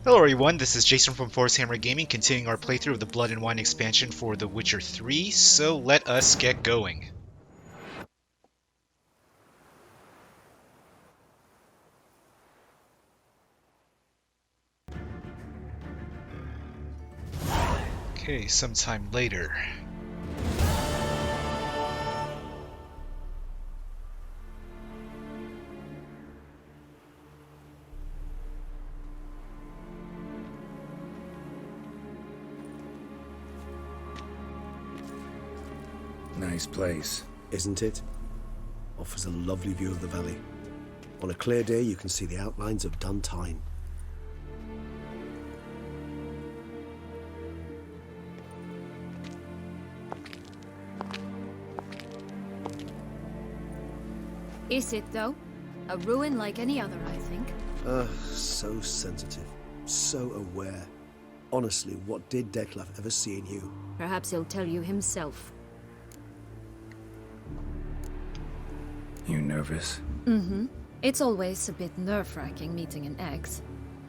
Hello everyone, this is Jason from Forcehammer Gaming, continuing our playthrough of the Blood and Wine expansion for The Witcher 3, so let us get going. Okay, sometime later. Nice place. Isn't it? Offers a lovely view of the valley. On a clear day, you can see the outlines of Duntine. Is it, though? A ruin like any other, I think. So sensitive. So aware. Honestly, what did Dettlaff ever see in you? Perhaps he'll tell you himself. You nervous? Mm-hmm. It's always a bit nerve-wracking meeting an X.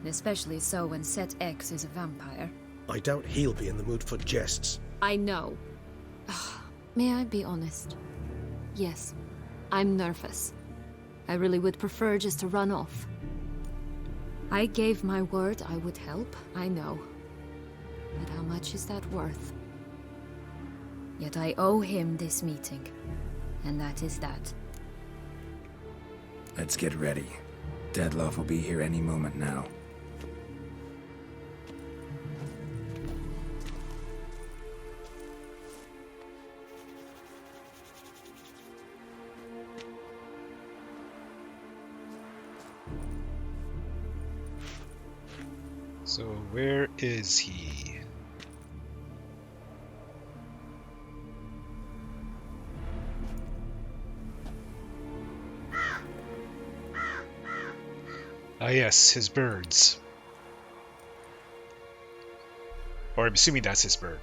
Especially so when Set X is a vampire. I doubt he'll be in the mood for jests. I know. May I be honest? Yes, I'm nervous. I really would prefer just to run off. I gave my word I would help, I know. But how much is that worth? Yet I owe him this meeting. And that is that. Let's get ready. Dettlaff will be here any moment now. So where is he? Ah yes, his birds. Or I'm assuming that's his bird.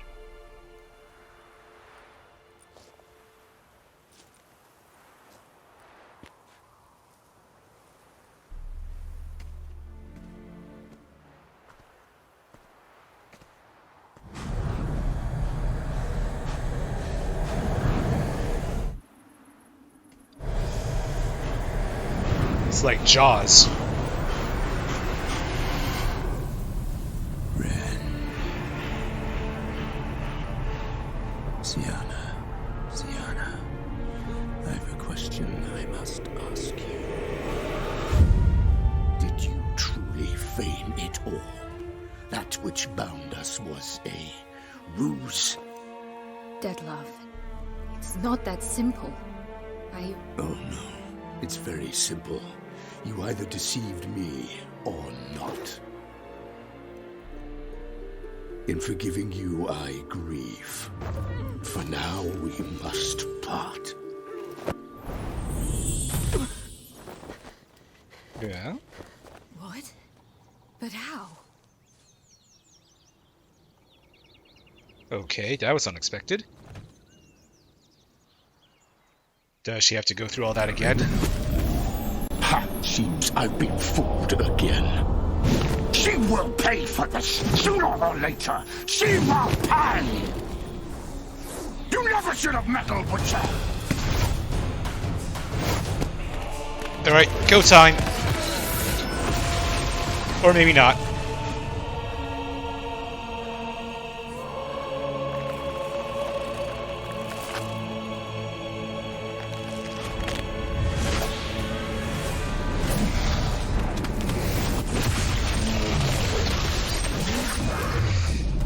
It's like Jaws. Syanna, I have a question I must ask you. Did you truly feign it all? That which bound us was a ruse? Dettlaff, it's not that simple. Oh no, it's very simple. You either deceived me or not. In forgiving you, I grieve. For now, we must part. Yeah? What? But how? Okay, that was unexpected. Does she have to go through all that again? Ha! Seems I've been fooled again. She will pay for this, sooner or later. She will pay! You never should have meddled with her! Alright, go time. Or maybe not.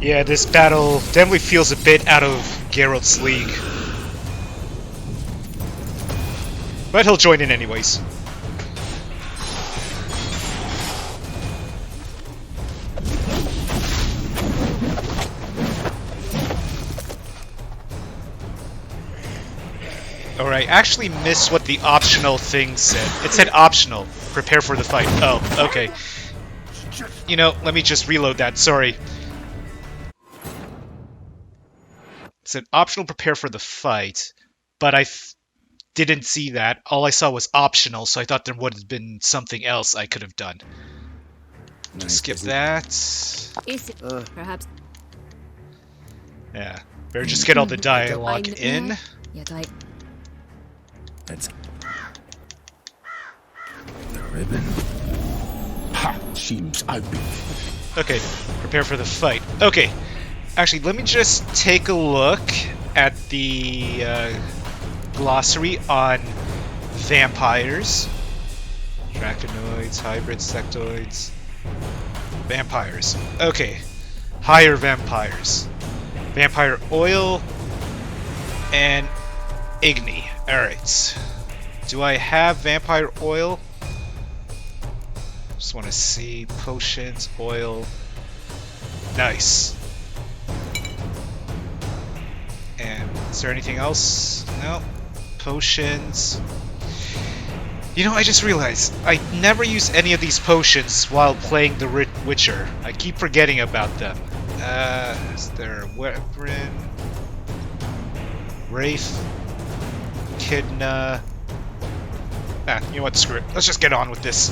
Yeah, this battle definitely feels a bit out of Geralt's league. But he'll join in anyways. Alright, I actually missed what the optional thing said. It said optional. Prepare for the fight. Oh, okay. You know, let me just reload that, sorry. It said optional prepare for the fight, but I didn't see that. All I saw was optional, so I thought there would have been something else I could have done. Nice, skip isn't it? that. Is it perhaps Yeah. Better just get all the dialogue I- in. yet I That's the ribbon. Ha! Seems I've been Okay, prepare for the fight. Okay, actually, let me just take a look at the glossary on vampires. Draconoids, hybrids, sectoids. Vampires. Okay, higher vampires. Vampire oil and igni. Alright. Do I have vampire oil? Just want to see potions, oil. Nice. And is there anything else? No. Potions. You know, I just realized I never use any of these potions while playing The Witcher. I keep forgetting about them. Is there a weapon? Wraith. Echidna. You know what? Screw it. Let's just get on with this.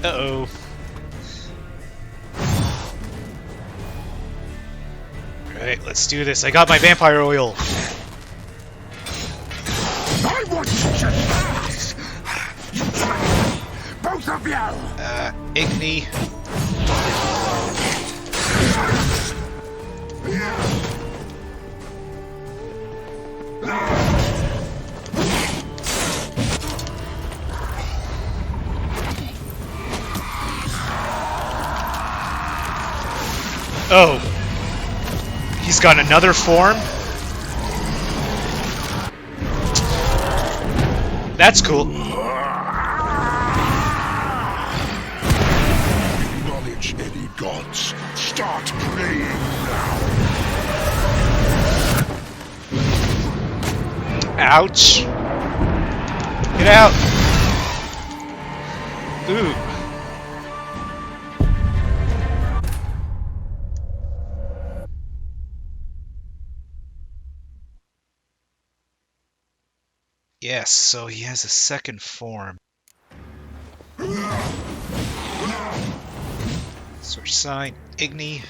Uh-oh. Alright, let's do this. I got my vampire oil. I want you just both of you! Igni. Oh. He's got another form? That's cool. Acknowledge any gods. Start praying now. Ouch. Get out. Ooh. Yes, so he has a second form. Switch sign, Igni.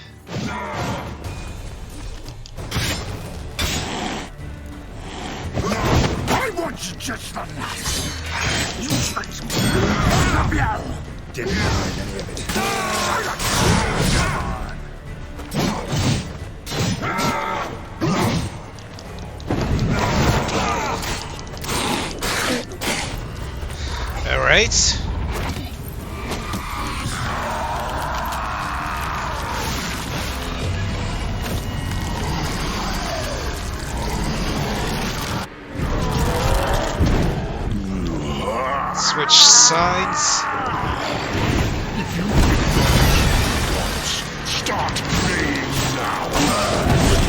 I want you just the last. You tricks me. Both of you! Didn't find any of it. All right. Switch sides. Start praying now.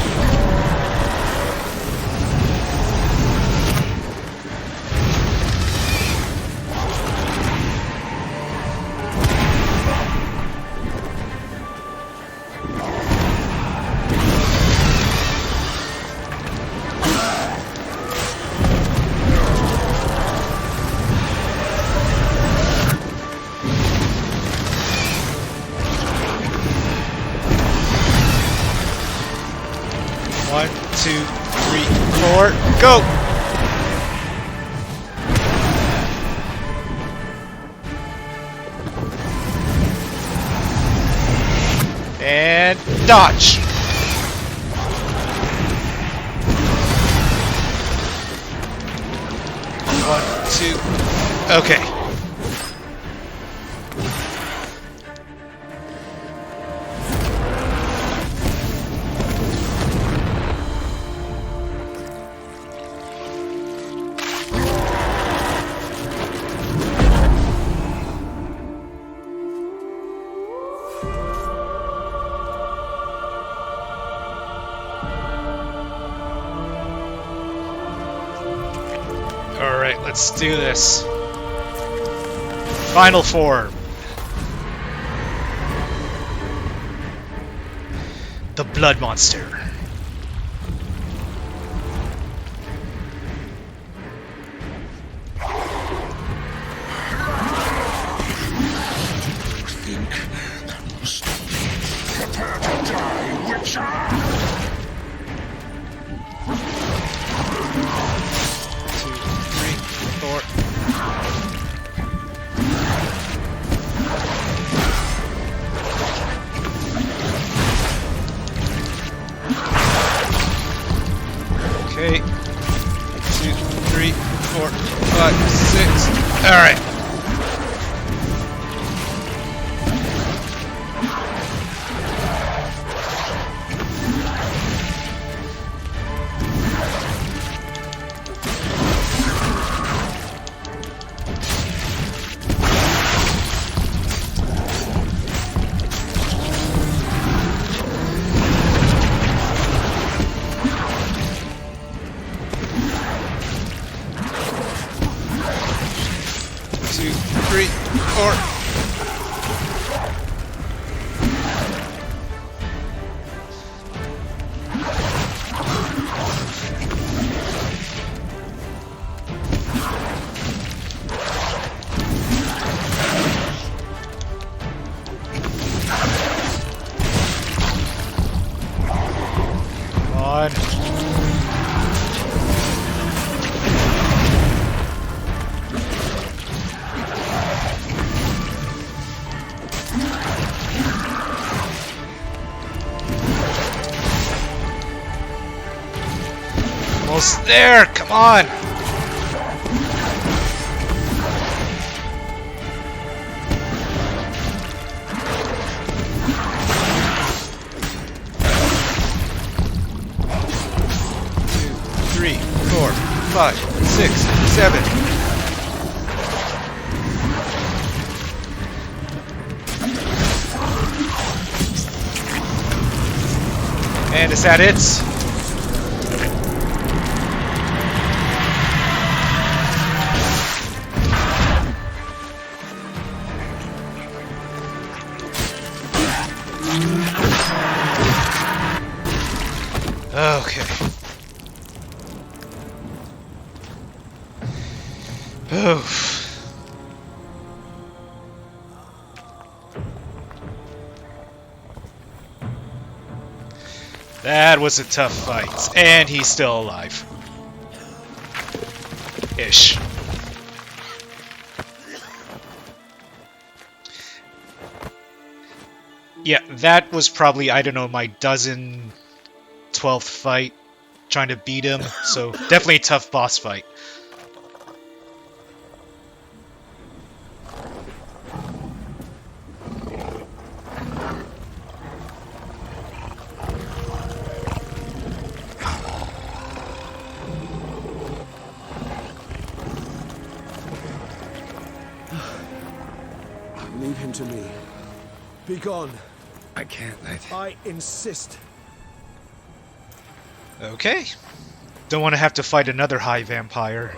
One, two, three, four, go! And dodge! One, two, okay. Let's do this. Final form. The Blood Monster. Think that will stop me. Prepare to die, Witcher! 2, 3, 4. Okay. 2, 3, 4, 5, 6. Alright. Almost there! Come on! Two, 3, 4, 5, 6, 7. And is that it? Okay. Oof. That was a tough fight, and he's still alive. Ish. Yeah, that was probably, I don't know, my 12th fight trying to beat him, so definitely a tough boss fight. Leave him to me. Be gone. I can't let... I insist. Okay. Don't want to have to fight another high vampire.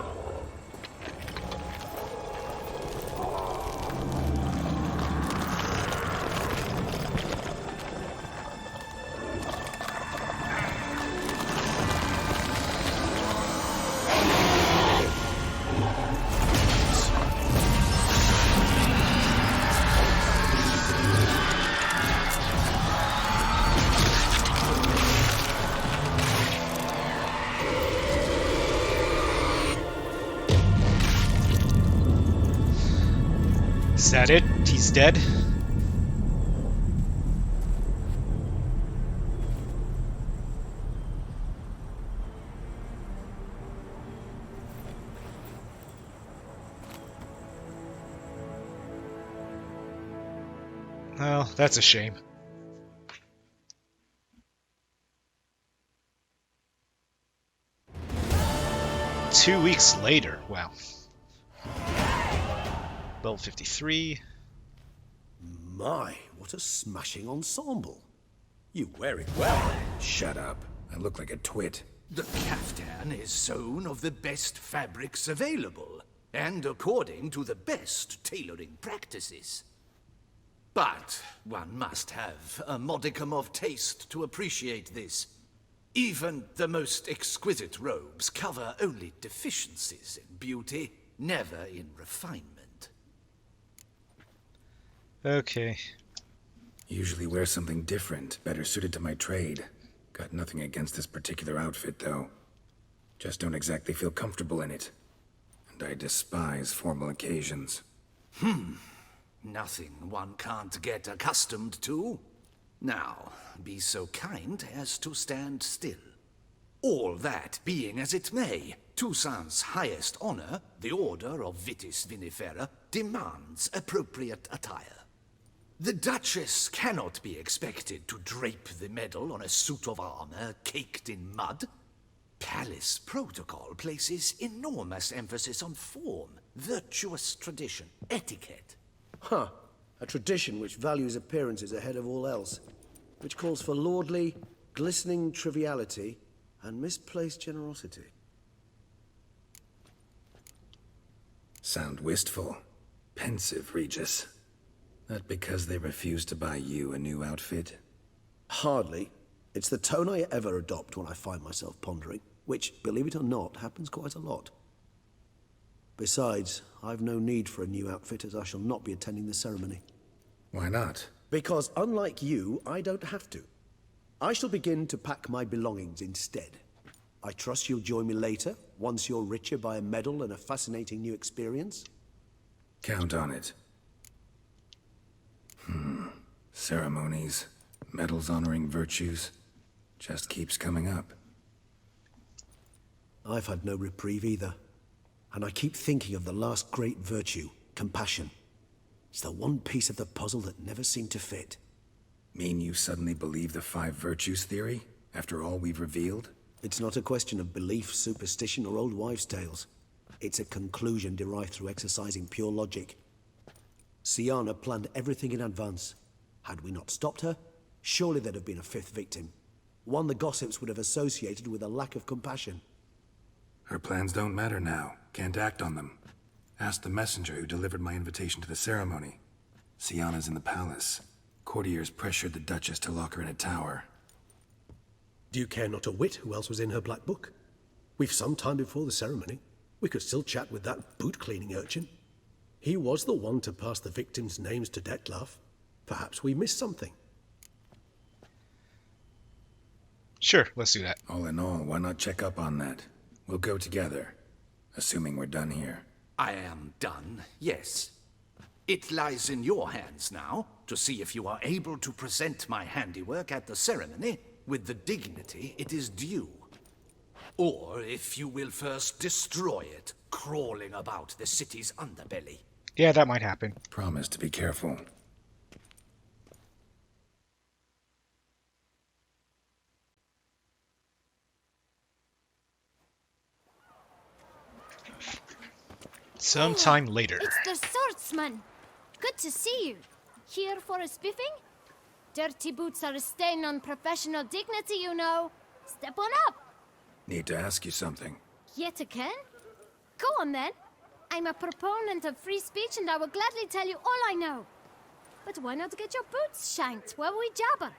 Is that it? He's dead? Well, that's a shame. Two weeks later, wow. Level 53. My, what a smashing ensemble. You wear it well. Shut up. I look like a twit. The caftan is sewn of the best fabrics available, and according to the best tailoring practices. But one must have a modicum of taste to appreciate this. Even the most exquisite robes cover only deficiencies in beauty, never in refinement. Okay. Usually wear something different, better suited to my trade. Got nothing against this particular outfit, though. Just don't exactly feel comfortable in it. And I despise formal occasions. Nothing one can't get accustomed to. Now, be so kind as to stand still. All that being as it may, Toussaint's highest honor, the Order of Vitis Vinifera, demands appropriate attire. The Duchess cannot be expected to drape the medal on a suit of armor caked in mud. Palace protocol places enormous emphasis on form, virtuous tradition, etiquette. Huh. A tradition which values appearances ahead of all else. Which calls for lordly, glistening triviality and misplaced generosity. Sound wistful. Pensive, Regis. That because they refuse to buy you a new outfit? Hardly. It's the tone I ever adopt when I find myself pondering, which, believe it or not, happens quite a lot. Besides, I've no need for a new outfit as I shall not be attending the ceremony. Why not? Because unlike you, I don't have to. I shall begin to pack my belongings instead. I trust you'll join me later, once you're richer by a medal and a fascinating new experience? Count on it. Ceremonies, medals honoring virtues, just keeps coming up. I've had no reprieve either. And I keep thinking of the last great virtue, compassion. It's the one piece of the puzzle that never seemed to fit. Mean you suddenly believe the 5 virtues theory, after all we've revealed? It's not a question of belief, superstition, or old wives' tales. It's a conclusion derived through exercising pure logic. Syanna planned everything in advance. Had we not stopped her, surely there'd have been a 5th victim. One the gossips would have associated with a lack of compassion. Her plans don't matter now. Can't act on them. Ask the messenger who delivered my invitation to the ceremony. Syanna's in the palace. Courtiers pressured the Duchess to lock her in a tower. Do you care not a whit who else was in her black book? We've some time before the ceremony. We could still chat with that boot-cleaning urchin. He was the one to pass the victims' names to Dettlaff. Perhaps we missed something. Sure, let's do that. All in all, why not check up on that? We'll go together, assuming we're done here. I am done, yes. It lies in your hands now to see if you are able to present my handiwork at the ceremony with the dignity it is due. Or if you will first destroy it, crawling about the city's underbelly. Yeah, that might happen. Promise to be careful. Sometime later. It's the swordsman. Good to see you. Here for a spiffing? Dirty boots are a stain on professional dignity, you know. Step on up. Need to ask you something. Yet again? Go on then. I'm a proponent of free speech and I will gladly tell you all I know. But why not get your boots shanked while we jabber?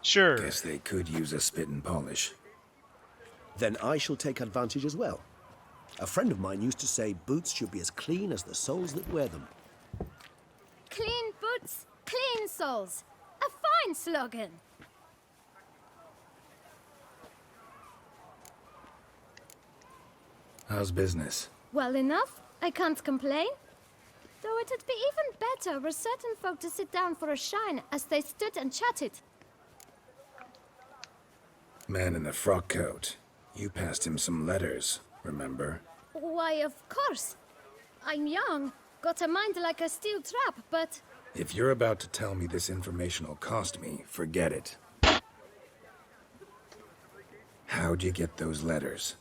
Sure. Guess they could use a spit and polish. Then I shall take advantage as well. A friend of mine used to say boots should be as clean as the soles that wear them. Clean boots, clean soles. A fine slogan. How's business? Well enough. I can't complain. Though it'd be even better were certain folk to sit down for a shine as they stood and chatted. Man in the frock coat. You passed him some letters, remember? Why, of course. I'm young, got a mind like a steel trap, but... If you're about to tell me this information will cost me, forget it. How'd you get those letters?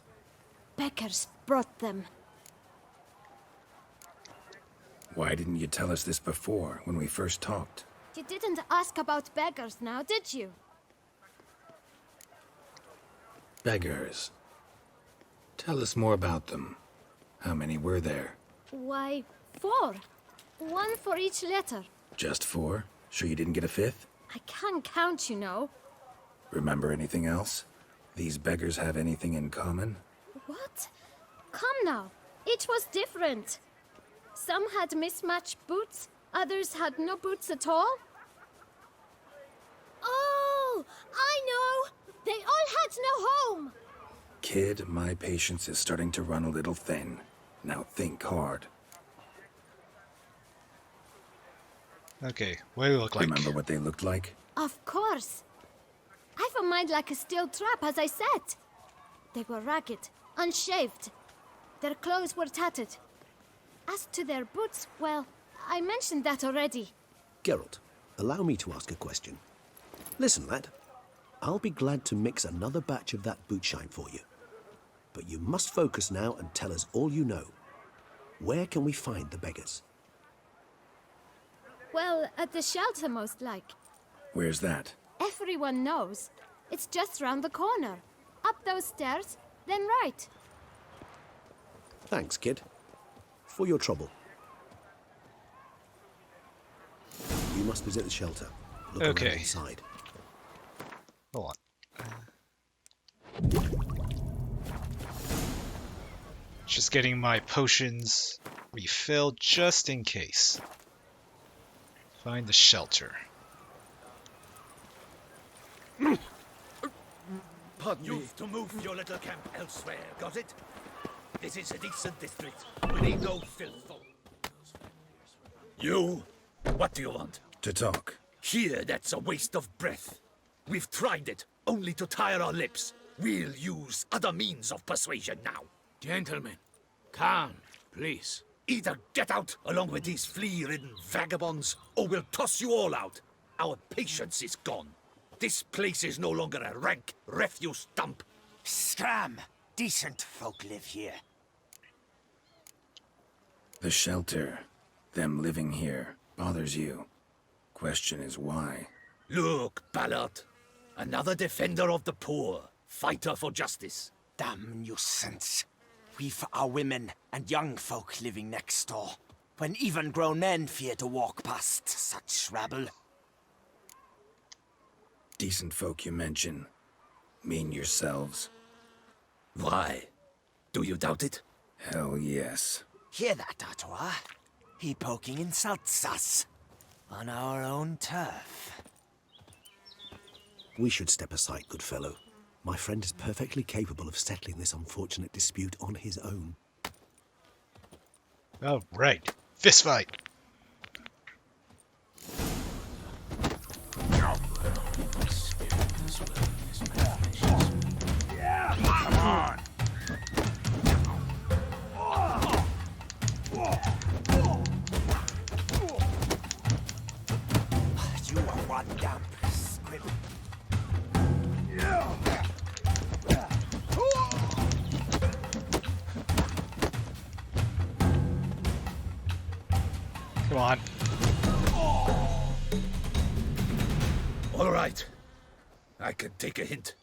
Beggars brought them. Why didn't you tell us this before, when we first talked? You didn't ask about beggars now, did you? Beggars. Tell us more about them. How many were there? Why, 4. One for each letter. Just 4? Sure you didn't get a 5th? I can't count, you know. Remember anything else? These beggars have anything in common? What? Come now. Each was different. Some had mismatched boots, others had no boots at all. Oh, I know! They all had no home! Kid, my patience is starting to run a little thin. Now think hard. Okay, what do they look like? Remember what they looked like? Of course. I've a mind like a steel trap, as I said. They were ragged, unshaved. Their clothes were tattered. As to their boots, well, I mentioned that already. Geralt, allow me to ask a question. Listen, lad. I'll be glad to mix another batch of that boot shine for you. But you must focus now and tell us all you know. Where can we find the beggars? Well, at the shelter, most like. Where's that? Everyone knows. It's just round the corner. Up those stairs, then right. Thanks, kid. For your trouble. You must visit the shelter. Look around Okay. inside. Hold on. Just getting my potions refilled just in case. Find the shelter. Pardon me. To move your little camp elsewhere, got it? This is a decent district. We need no filth. You? What do you want? To talk. Here, that's a waste of breath. We've tried it, only to tire our lips. We'll use other means of persuasion now. Gentlemen, calm, please. Either get out along with these flea-ridden vagabonds, or we'll toss you all out. Our patience is gone. This place is no longer a rank refuse dump. Scram! Decent folk live here. The shelter, them living here, bothers you. Question is why? Look, Ballard. Another defender of the poor. Fighter for justice. Damn nuisance. We've our women and young folk living next door, when even grown men fear to walk past such rabble. Decent folk you mention. Mean yourselves? Why? Do you doubt it? Hell yes. Hear that, Artois? He poking insults us. On our own turf. We should step aside, good fellow. My friend is perfectly capable of settling this unfortunate dispute on his own. All right, fist fight. Come on! You are one damp squib. Come on. All right. I can take a hint.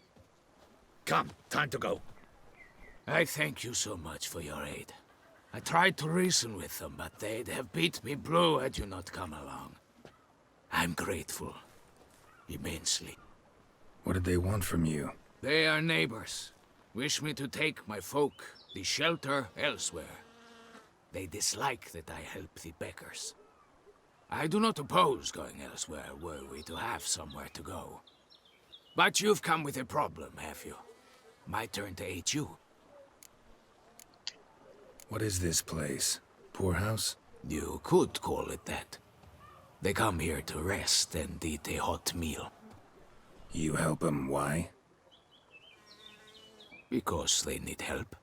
Come, time to go. I thank you so much for your aid. I tried to reason with them, but they'd have beat me blue had you not come along. I'm grateful. Immensely. What did they want from you? They are neighbors. Wish me to take my folk, the shelter, elsewhere. They dislike that I help the beggars. I do not oppose going elsewhere, were we to have somewhere to go. But you've come with a problem, have you? My turn to aid you. What is this place? Poorhouse? You could call it that. They come here to rest and eat a hot meal. You help them, why? Because they need help.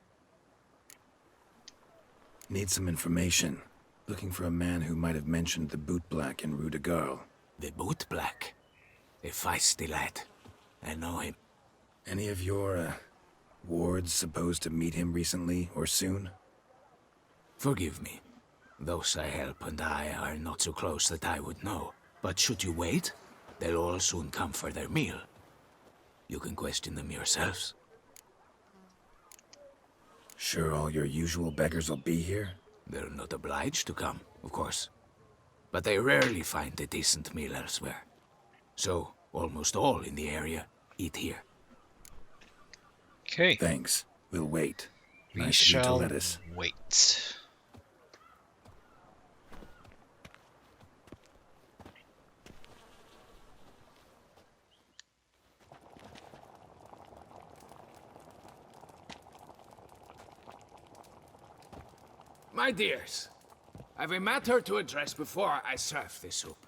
Need some information. Looking for a man who might have mentioned the bootblack in Rue de Garl. The bootblack. A feisty lad. I know him. Any of your, wards supposed to meet him recently or soon? Forgive me. Those I help and I are not so close that I would know. But should you wait, they'll all soon come for their meal. You can question them yourselves. Sure all your usual beggars will be here? They're not obliged to come, of course. But they rarely find a decent meal elsewhere. So, almost all in the area eat here. Okay. Thanks. We'll wait. We Nice of you to shall let us. wait. My dears, I've a matter to address before I serve the soup.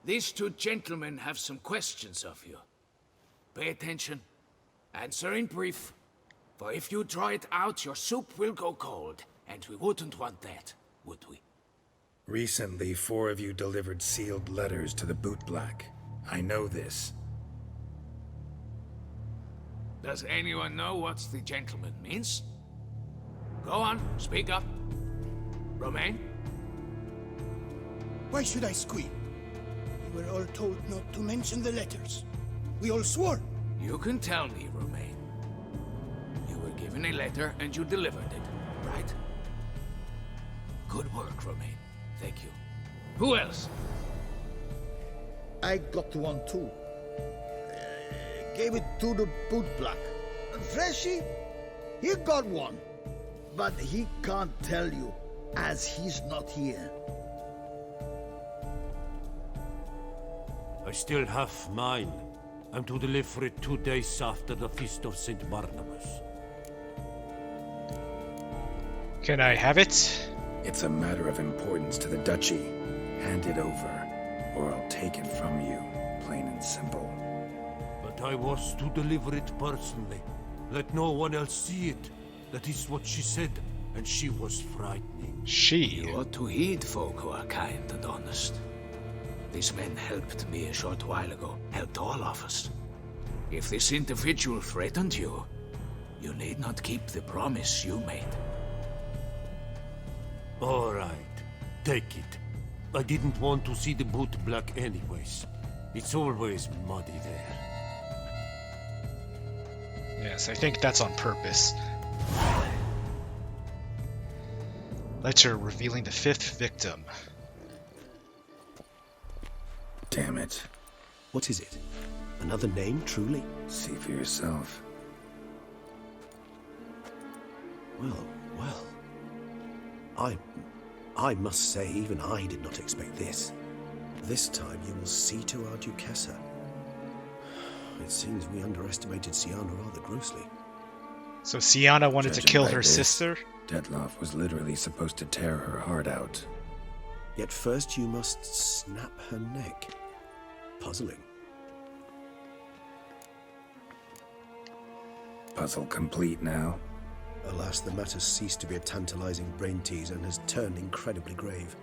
These two gentlemen have some questions of you. Pay attention. Answer in brief. For if you draw it out, your soup will go cold. And we wouldn't want that, would we? Recently, 4 of you delivered sealed letters to the bootblack. I know this. Does anyone know what the gentleman means? Go on, speak up. Romain? Why should I squeal? We were all told not to mention the letters. We all swore. You can tell me, Romain. You were given a letter and you delivered it, right? Good work, Romain. Thank you. Who else? I got one too. Gave it to the bootblack. Freshie, he got one. But he can't tell you, as he's not here. I still have mine. I'm to deliver it 2 days after the Feast of St. Barnabas. Can I have it? It's a matter of importance to the duchy. Hand it over, or I'll take it from you, plain and simple. But I was to deliver it personally. Let no one else see it. That is what she said, and she was frightening. She. You ought to heed folk who are kind and honest. These men helped me a short while ago, helped all of us. If this individual threatened you, you need not keep the promise you made. All right, take it. I didn't want to see the bootblack anyways. It's always muddy there. Yes, I think that's on purpose. Letter revealing the 5th victim. Damn it. What is it? Another name, truly? See for yourself. Well. I must say, even I did not expect this. This time you will see to our Duchessa. It seems we underestimated Syanna rather grossly. So Syanna wanted to Judging kill by her this, sister? Dettlaff was literally supposed to tear her heart out. Yet first you must snap her neck. Puzzling. Puzzle complete now. Alas, the matter's ceased to be a tantalizing brain tease and has turned incredibly grave.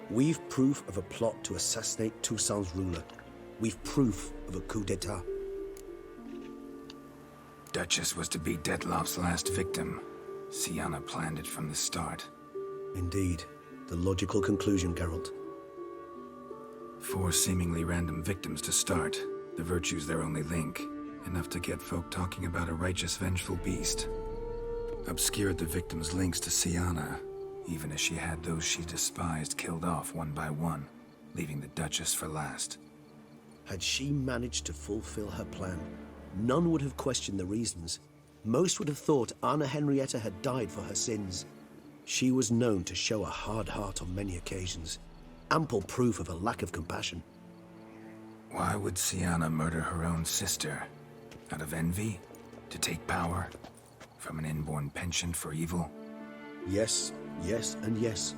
We've proof of a plot to assassinate Toussaint's ruler. We've proof of a coup d'etat. Duchess was to be Dettlaff's last victim. Syanna planned it from the start. Indeed. The logical conclusion, Geralt. 4 seemingly random victims to start. The virtue's their only link. Enough to get folk talking about a righteous, vengeful beast. Obscured the victims' links to Syanna, even as she had those she despised killed off one by one, leaving the Duchess for last. Had she managed to fulfill her plan, none would have questioned the reasons. Most would have thought Anna Henrietta had died for her sins. She was known to show a hard heart on many occasions. Ample proof of a lack of compassion. Why would Syanna murder her own sister? Out of envy? To take power? From an inborn penchant for evil? Yes, and yes.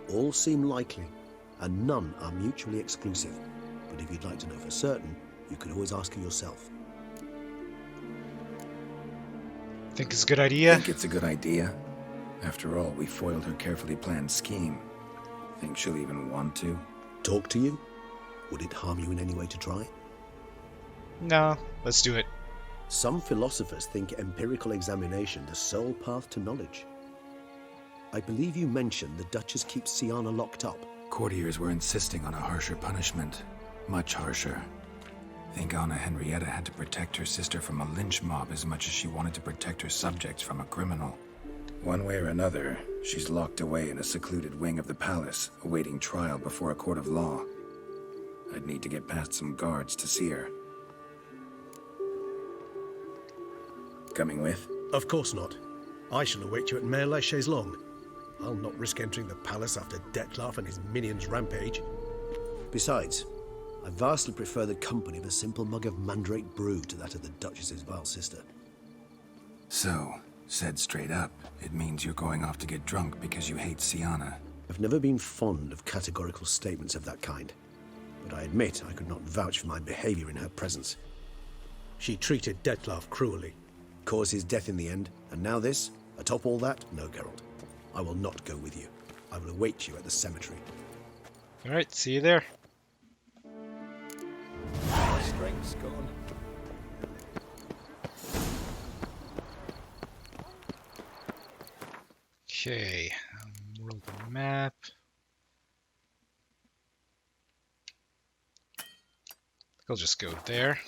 All seem likely, and none are mutually exclusive. But if you'd like to know for certain, you could always ask her yourself. Think it's a good idea? Think it's a good idea? After all, we foiled her carefully planned scheme. Think she'll even want to? Talk to you? Would it harm you in any way to try? No, let's do it. Some philosophers think empirical examination the sole path to knowledge. I believe you mentioned the Duchess keeps Syanna locked up. Courtiers were insisting on a harsher punishment. Much harsher. Think Anna Henrietta had to protect her sister from a lynch mob as much as she wanted to protect her subjects from a criminal. One way or another, she's locked away in a secluded wing of the palace, awaiting trial before a court of law. I'd need to get past some guards to see her. Coming with? Of course not. I shall await you at Mare la Chaise-Longue. I'll not risk entering the palace after Dettlaff and his minions rampage. Besides, I vastly prefer the company of a simple mug of mandrake brew to that of the Duchess's vile sister. So, said straight up, it means you're going off to get drunk because you hate Syanna. I've never been fond of categorical statements of that kind, but I admit I could not vouch for my behavior in her presence. She treated Dettlaff cruelly, caused his death in the end, and now this? Atop all that? No, Geralt. I will not go with you. I will await you at the cemetery. Alright, see you there. Strength's gone. Okay, world map. I'll just go there.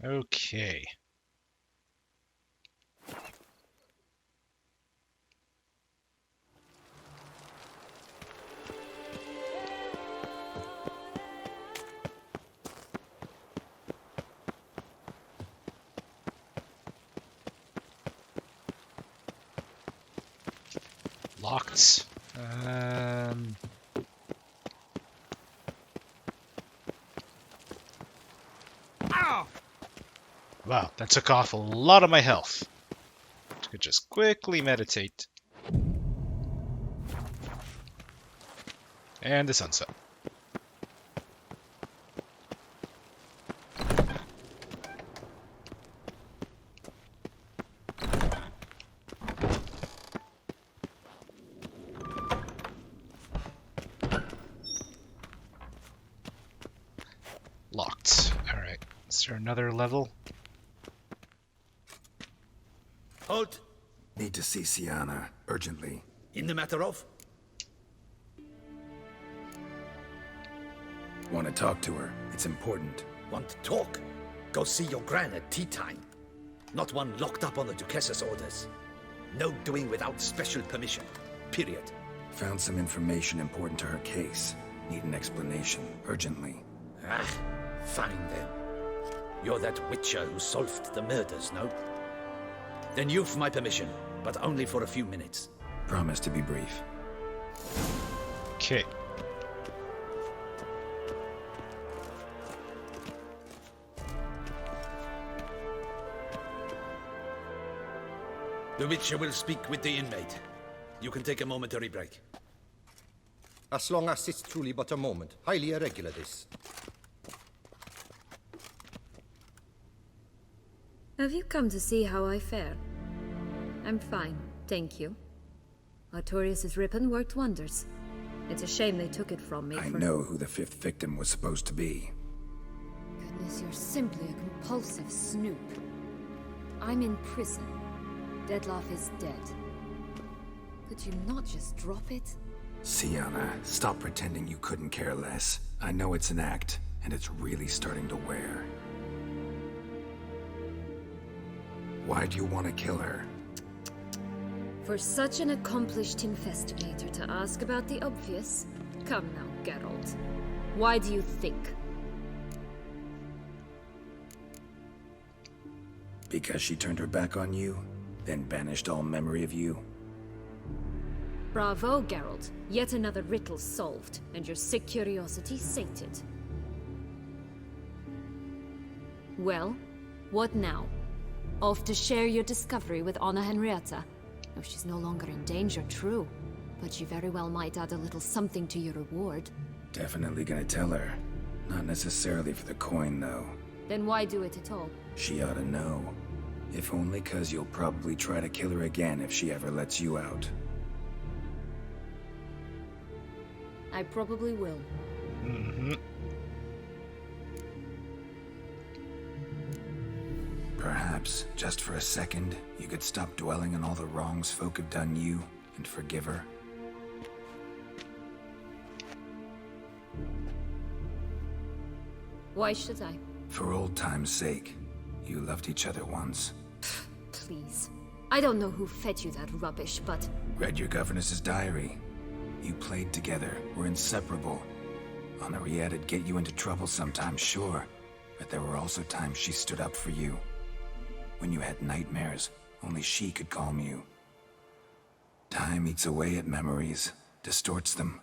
Okay. Locked. Wow, that took off a lot of my health. Could just quickly meditate. And the sunset. Locked. Alright. Is there another level? Halt! Need to see Syanna, urgently. In the matter of? Want to talk to her. It's important. Want to talk? Go see your gran at tea time. Not one locked up on the Duchess's orders. No doing without special permission. Period. Found some information important to her case. Need an explanation, urgently. Ah, fine then. You're that witcher who solved the murders, no? Then you've my permission, but only for a few minutes. Promise to be brief. Okay. The Witcher will speak with the inmate. You can take a momentary break. As long as it's truly but a moment. Highly irregular, this. Have you come to see how I fare? I'm fine, thank you. Artorius' ribbon worked wonders. It's a shame they took it from me. I know who the fifth victim was supposed to be. Goodness, you're simply a compulsive snoop. I'm in prison. Dettlaff is dead. Could you not just drop it? Syanna, stop pretending you couldn't care less. I know it's an act, and it's really starting to wear. Why do you want to kill her? For such an accomplished investigator to ask about the obvious? Come now, Geralt. Why do you think? Because she turned her back on you, then banished all memory of you? Bravo, Geralt. Yet another riddle solved, and your sick curiosity sated. Well, what now? Off to share your discovery with Anna Henrietta? Oh, she's no longer in danger, true. But she very well might add a little something to your reward. Definitely gonna tell her. Not necessarily for the coin, though. Then why do it at all? She ought to know. If only 'cause you'll probably try to kill her again if she ever lets you out. I probably will. Perhaps Perhaps, just for a second, you could stop dwelling on all the wrongs folk have done you and forgive her. Why should I? For old time's sake. You loved each other once. Please. I don't know who fed you that rubbish, but... Read your governess's diary. You played together, were inseparable. Henriette'd get you into trouble sometimes, sure. But there were also times she stood up for you. When you had nightmares, only she could calm you. Time eats away at memories, distorts them.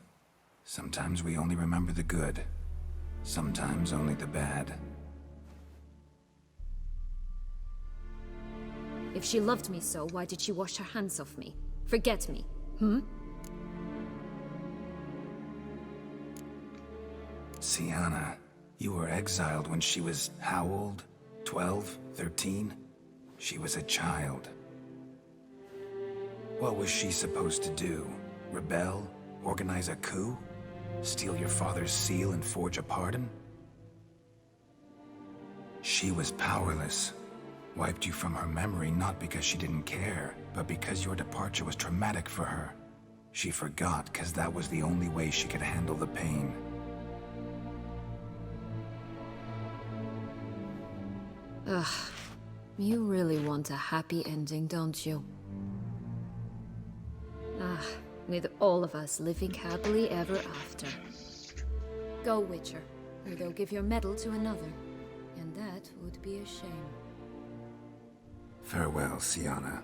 Sometimes we only remember the good. Sometimes only the bad. If she loved me so, why did she wash her hands off me? Forget me, hmm? Syanna, you were exiled when she was how old? 12? 13? She was a child. What was she supposed to do? Rebel? Organize a coup? Steal your father's seal and forge a pardon? She was powerless. Wiped you from her memory not because she didn't care, but because your departure was traumatic for her. She forgot because that was the only way she could handle the pain. Ugh. You really want a happy ending, don't you? With all of us living happily ever after. Go, Witcher, or they'll give your medal to another. And that would be a shame. Farewell, Syanna.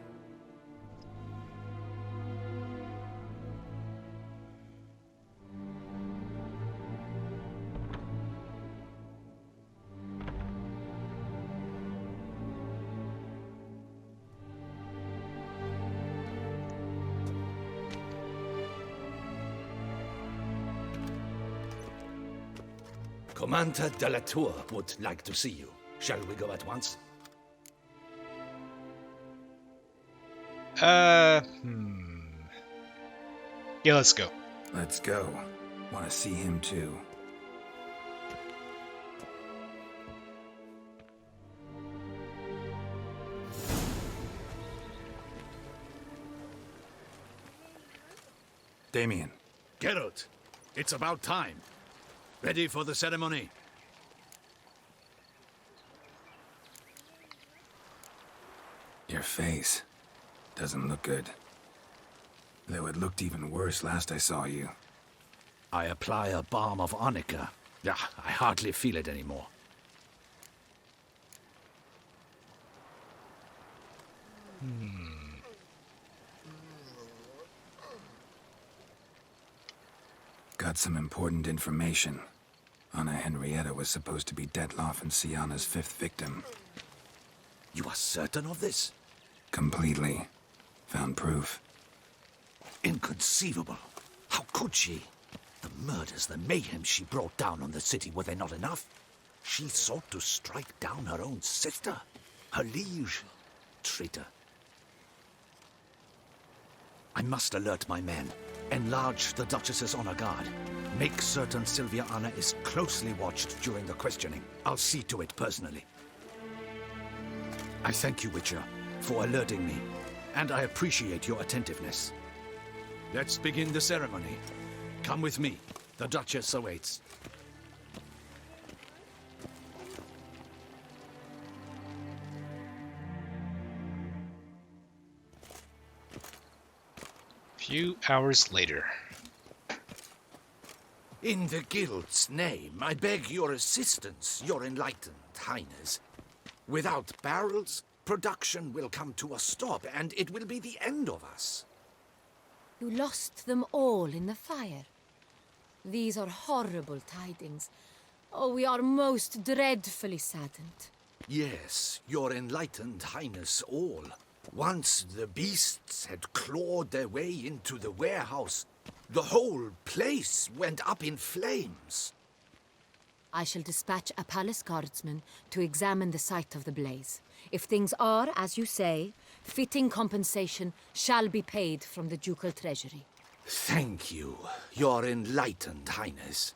Commander de la Tour would like to see you. Shall we go at once? Yeah, let's go. Let's go. Want to see him too. Damien. Geralt, it's about time. Ready for the ceremony? Your face doesn't look good. Though it looked even worse last I saw you. I apply a balm of arnica. Yeah, I hardly feel it anymore. Got some important information. Anna Henrietta was supposed to be Dettlaff and Syanna's 5th victim. You are certain of this? Completely. Found proof. Inconceivable. How could she? The murders, the mayhem she brought down on the city, were they not enough? She sought to strike down her own sister, her liege. Traitor. I must alert my men. Enlarge the Duchess's honor guard. Make certain Sylvia Anna is closely watched during the questioning. I'll see to it personally. I thank you, Witcher, for alerting me, and I appreciate your attentiveness. Let's begin the ceremony. Come with me. The Duchess awaits. Few hours later. In the Guild's name, I beg your assistance, your enlightened highness. Without barrels, production will come to a stop, and it will be the end of us. You lost them all in the fire. These are horrible tidings. Oh, we are most dreadfully saddened. Yes, your enlightened highness all. Once the beasts had clawed their way into the warehouse, the whole place went up in flames. I shall dispatch a palace guardsman to examine the site of the blaze. If things are, as you say, fitting compensation shall be paid from the ducal treasury. Thank you, your enlightened highness.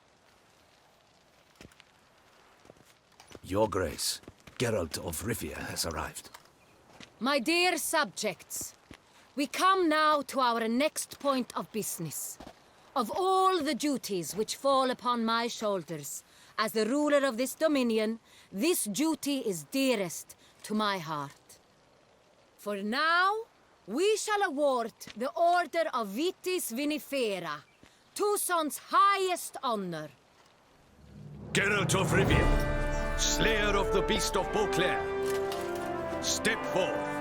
Your Grace, Geralt of Rivia has arrived. My dear subjects, we come now to our next point of business. Of all the duties which fall upon my shoulders, as the ruler of this dominion, this duty is dearest to my heart. For now, we shall award the Order of Vitis Vinifera, Tucson's highest honor. Geralt of Rivia, Slayer of the Beast of Beauclair, step forth.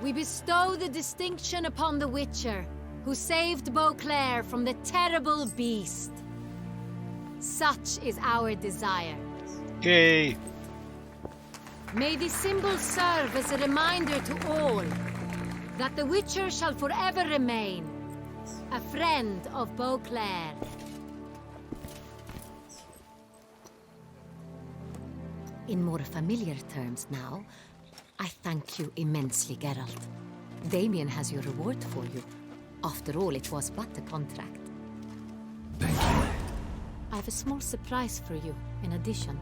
We bestow the distinction upon the Witcher, who saved Beauclair from the terrible beast. Such is our desire. Yay! May this symbol serve as a reminder to all that the Witcher shall forever remain a friend of Beauclair. In more familiar terms now, I thank you immensely, Geralt. Damien has your reward for you. After all, it was but a contract. Thank you. I have a small surprise for you, in addition.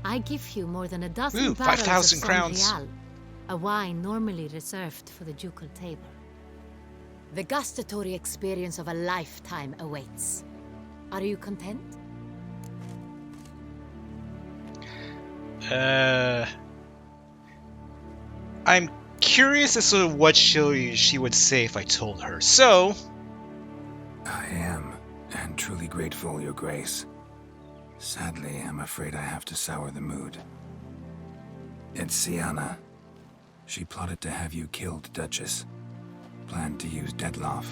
I give you more than a dozen Ooh, barrels 5,000 of crowns. Sangreal, a wine normally reserved for the ducal table. The gustatory experience of a lifetime awaits. Are you content? I'm curious as to what she would say if I told her. So, I am, and truly grateful, Your Grace. Sadly, I'm afraid I have to sour the mood. It's Syanna. She plotted to have you killed, Duchess. Planned to use Dettlaff.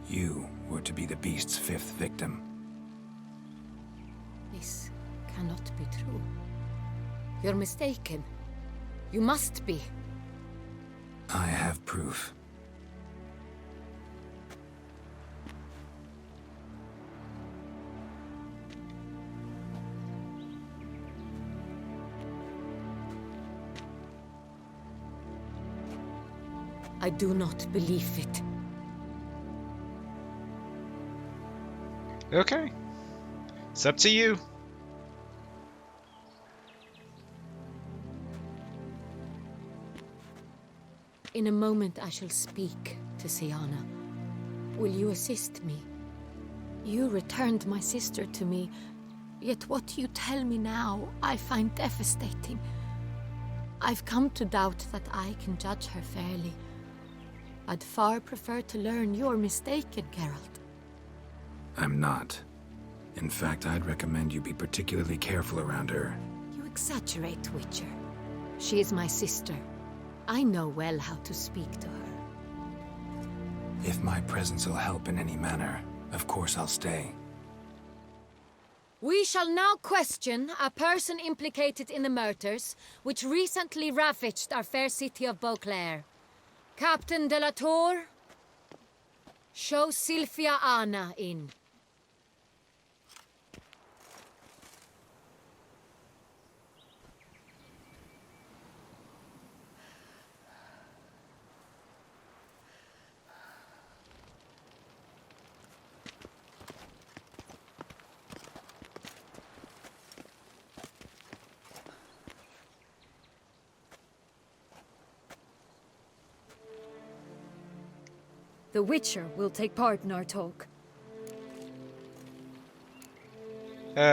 You were to be the beast's 5th victim. This cannot be true. You're mistaken. You must be. I have proof. I do not believe it. okay. It's up to you. In a moment I shall speak to Syanna. Will you assist me? You returned my sister to me, yet what you tell me now I find devastating. I've come to doubt that I can judge her fairly. I'd far prefer to learn you're mistaken, Geralt. I'm not. In fact, I'd recommend you be particularly careful around her. You exaggerate, Witcher. She is my sister. I know well how to speak to her. If my presence will help in any manner, of course I'll stay. We shall now question a person implicated in the murders which recently ravaged our fair city of Beauclair. Captain de la Tour, show Sylvia Anna in. The Witcher will take part in our talk.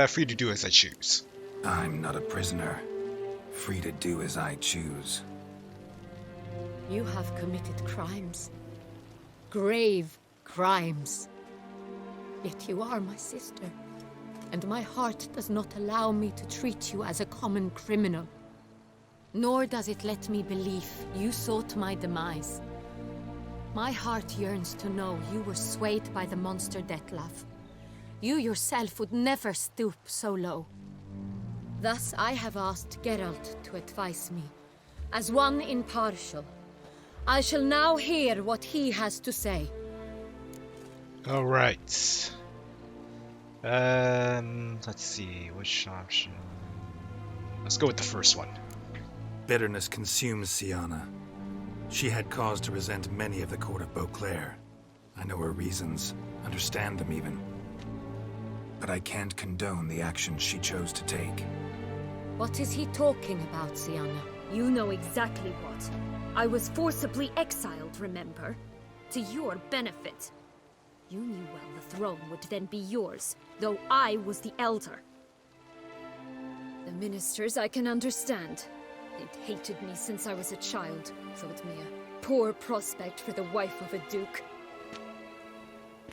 Free to do as I choose. I'm not a prisoner. Free to do as I choose. You have committed crimes. Grave crimes. Yet you are my sister, and my heart does not allow me to treat you as a common criminal. Nor does it let me believe you sought my demise. My heart yearns to know you were swayed by the monster Dettlaff. You yourself would never stoop so low. Thus I have asked Geralt to advise me, as one impartial. I shall now hear what he has to say. Alright. Let's see, which option? Let's go with the first one. Bitterness consumes Syanna. She had cause to resent many of the court of Beauclair. I know her reasons, understand them even. but I can't condone the actions she chose to take. What is he talking about, Syanna? You know exactly what. I was forcibly exiled, remember? To your benefit. You knew well the throne would then be yours, though I was the elder. The ministers I can understand. They'd hated me since I was a child, thought me a poor prospect for the wife of a duke.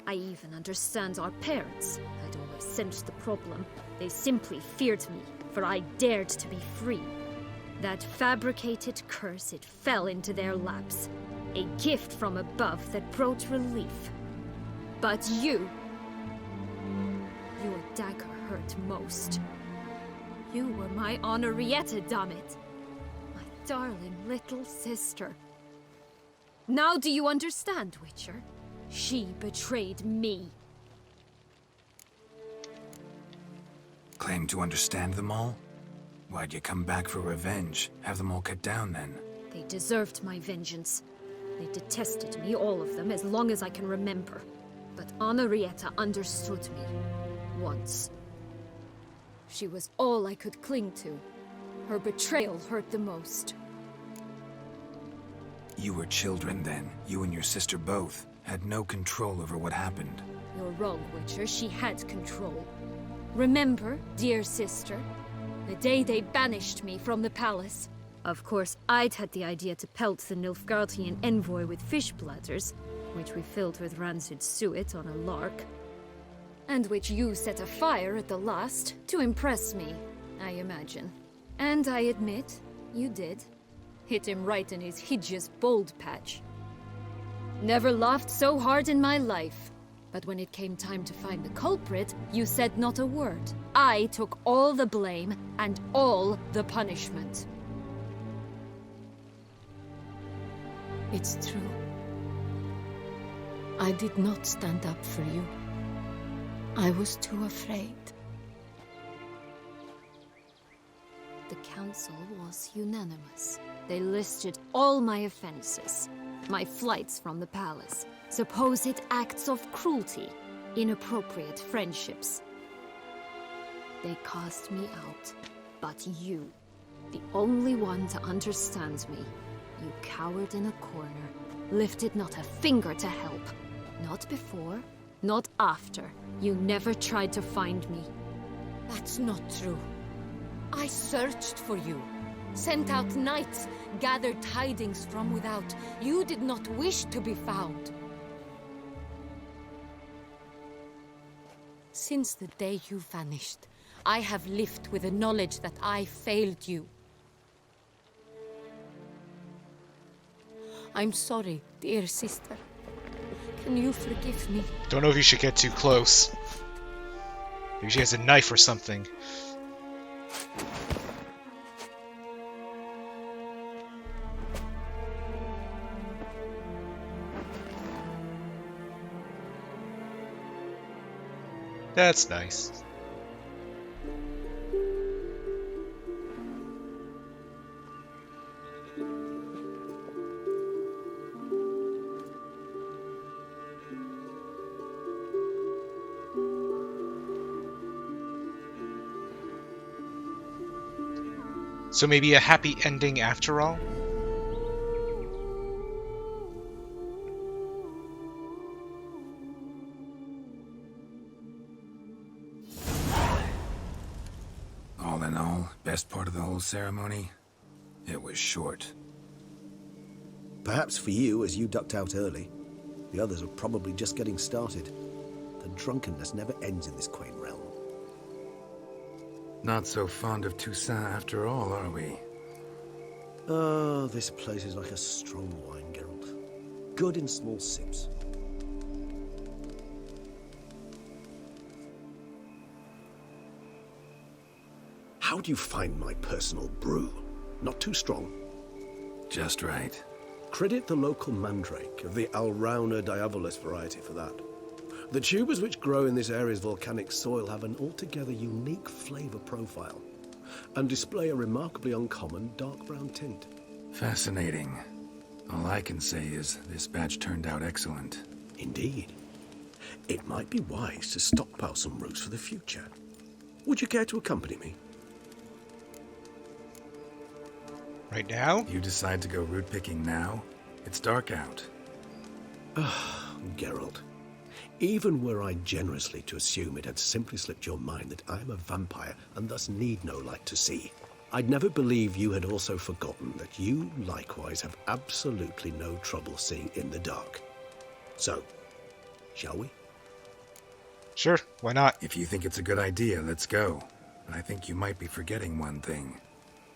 I even understand our parents. I'd always sensed the problem. They simply feared me, for I dared to be free. That fabricated curse, it fell into their laps. A gift from above that brought relief. But you... your dagger hurt most. You were my Henrietta, damn it. My darling little sister. Now do you understand, Witcher? She betrayed me. Claim to understand them all? Why'd you come back for revenge? Have them all cut down then? They deserved my vengeance. They detested me, all of them, as long as I can remember. But Henrietta understood me. Once. She was all I could cling to. Her betrayal hurt the most. You were children then. You and your sister both had no control over what happened. You're wrong, Witcher. She had control. Remember, dear sister, the day they banished me from the palace? Of course, I'd had the idea to pelt the Nilfgaardian envoy with fish bladders, which we filled with rancid suet on a lark. And which you set afire at the last, to impress me, I imagine. And I admit, you did. Hit him right in his hideous bald patch. Never laughed so hard in my life. But when it came time to find the culprit, you said not a word. I took all the blame and all the punishment. It's true. I did not stand up for you. I was too afraid. The council was unanimous. They listed all my offenses. My flights from the palace, supposed acts of cruelty, inappropriate friendships. They cast me out. But you, the only one to understand me, you cowered in a corner, lifted not a finger to help. Not before, not after. You never tried to find me. That's not true. I searched for you. Sent out knights, gathered tidings from without. You did not wish to be found. Since the day you vanished, I have lived with the knowledge that I failed you. I'm sorry, dear sister. Can you forgive me? Don't know if you should get too close. Maybe she has a knife or something. That's nice. So maybe a happy ending after all? All in all, best part of the whole ceremony? It was short. Perhaps for you, as you ducked out early. The others are probably just getting started. The drunkenness never ends in this quaint realm. Not so fond of Toussaint after all, are we? Oh, this place is like a strong wine, Geralt. Good in small sips. How do you find my personal brew? Not too strong? Just right. Credit the local mandrake of the Alrauna diavolis variety for that. The tubers which grow in this area's volcanic soil have an altogether unique flavor profile and display a remarkably uncommon dark brown tint. Fascinating. All I can say is this batch turned out excellent. Indeed. It might be wise to stockpile some roots for the future. Would you care to accompany me? Right now? You decide to go root picking now? It's dark out. Geralt, even were I generously to assume it had simply slipped your mind that I am a vampire and thus need no light to see, I'd never believe you had also forgotten that you likewise have absolutely no trouble seeing in the dark. So, shall we? Sure, why not? If you think it's a good idea, let's go. But I think you might be forgetting one thing.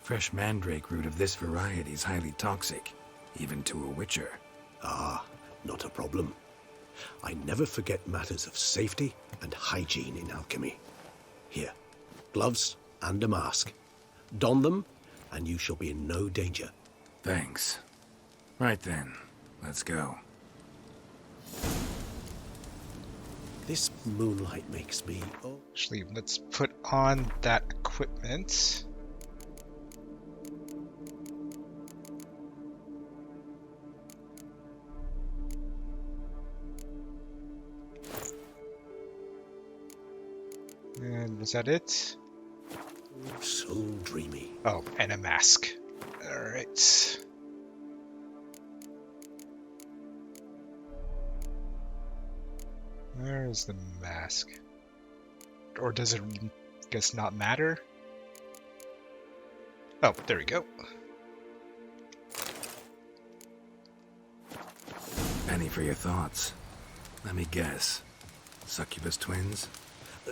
Fresh mandrake root of this variety is highly toxic, even to a witcher. Ah, not a problem. I never forget matters of safety and hygiene in alchemy. Here, gloves and a mask. Don them, and you shall be in no danger. Thanks. Right then, let's go. This moonlight makes me... Oh. Actually, let's put on that equipment. And was that it? So dreamy. Oh, and a mask. Alright. Where is the mask? Or does it, guess, not matter? Oh, there we go. Penny for your thoughts. Let me guess. Succubus twins?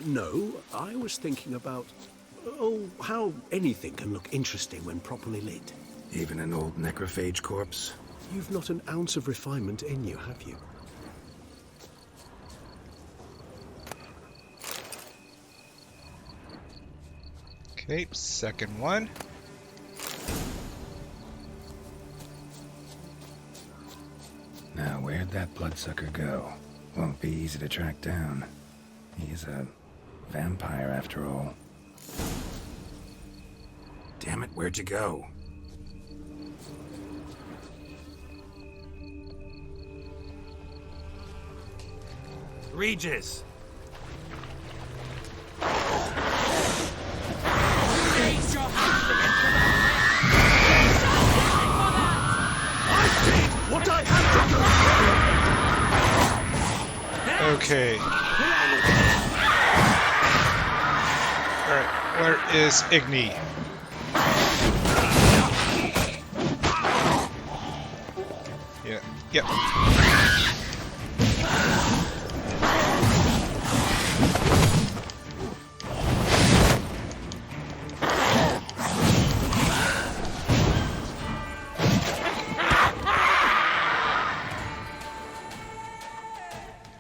No, I was thinking about... Oh, how anything can look interesting when properly lit. Even an old necrophage corpse? You've not an ounce of refinement in you, have you? Okay, second one. Now, where'd that bloodsucker go? Won't be easy to track down. He's a vampire, after all. Damn it, where'd you go? Regis! What I have to do! Okay. Alright, where is Igni? Yeah, yep.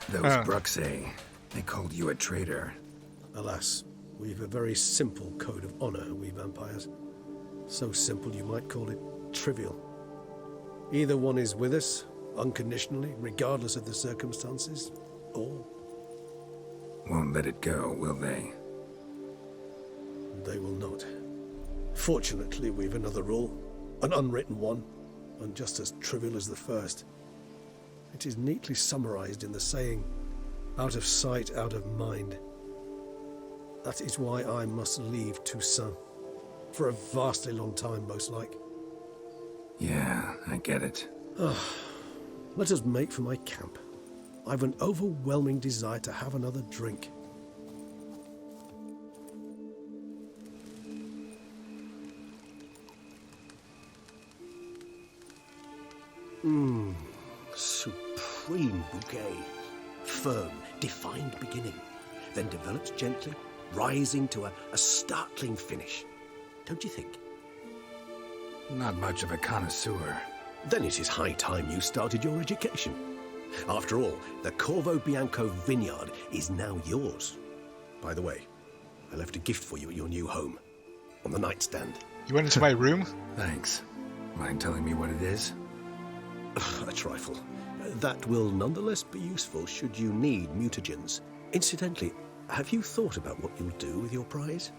Those Bruxay, they called you a traitor. Alas, we've a very simple code of honor, we vampires. So simple you might call it trivial. Either one is with us, unconditionally, regardless of the circumstances, or... Won't let it go, will they? They will not. Fortunately, we've another rule, an unwritten one, and just as trivial as the first. It is neatly summarized in the saying, out of sight, out of mind. That is why I must leave Toussaint. For a vastly long time, most like. Yeah, I get it. Let us make for my camp. I've an overwhelming desire to have another drink. Supreme bouquet. Firm, defined beginning. Then develops gently, rising to a startling finish. Don't you think? Not much of a connoisseur. Then it is high time you started your education. After all, the Corvo Bianco vineyard is now yours. By the way, I left a gift for you at your new home. On the nightstand. You went into my room? Thanks. Mind telling me what it is? A trifle. That will nonetheless be useful should you need mutagens. Incidentally, have you thought about what you'll do with your prize?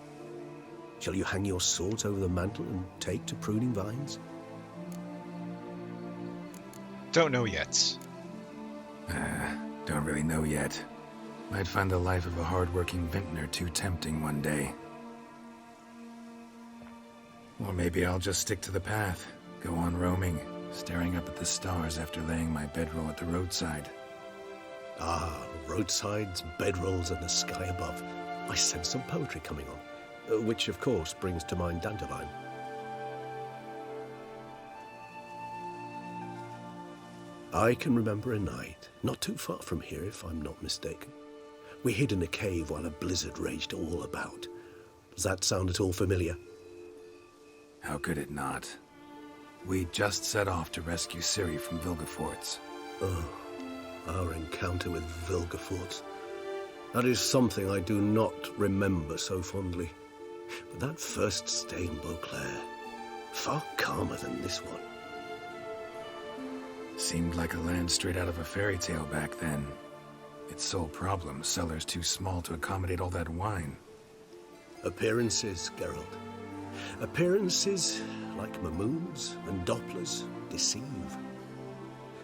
Shall you hang your swords over the mantle and take to pruning vines? Don't know yet. Don't really know yet. Might find the life of a hard-working vintner too tempting one day. Or maybe I'll just stick to the path, go on roaming, staring up at the stars after laying my bedroll at the roadside. Ah, roadsides, bedrolls, and the sky above. I sense some poetry coming on, which of course brings to mind Dandelion. I can remember a night, not too far from here if I'm not mistaken. We hid in a cave while a blizzard raged all about. Does that sound at all familiar? How could it not? We just set off to rescue Ciri from Vilgefortz. Oh, our encounter with Vilgefortz. That is something I do not remember so fondly. But that first stay in Beauclair, far calmer than this one. Seemed like a land straight out of a fairy tale back then. Its sole problem, cellars too small to accommodate all that wine. Appearances, Geralt. Appearances, like Mamoons and Dopplers, deceive.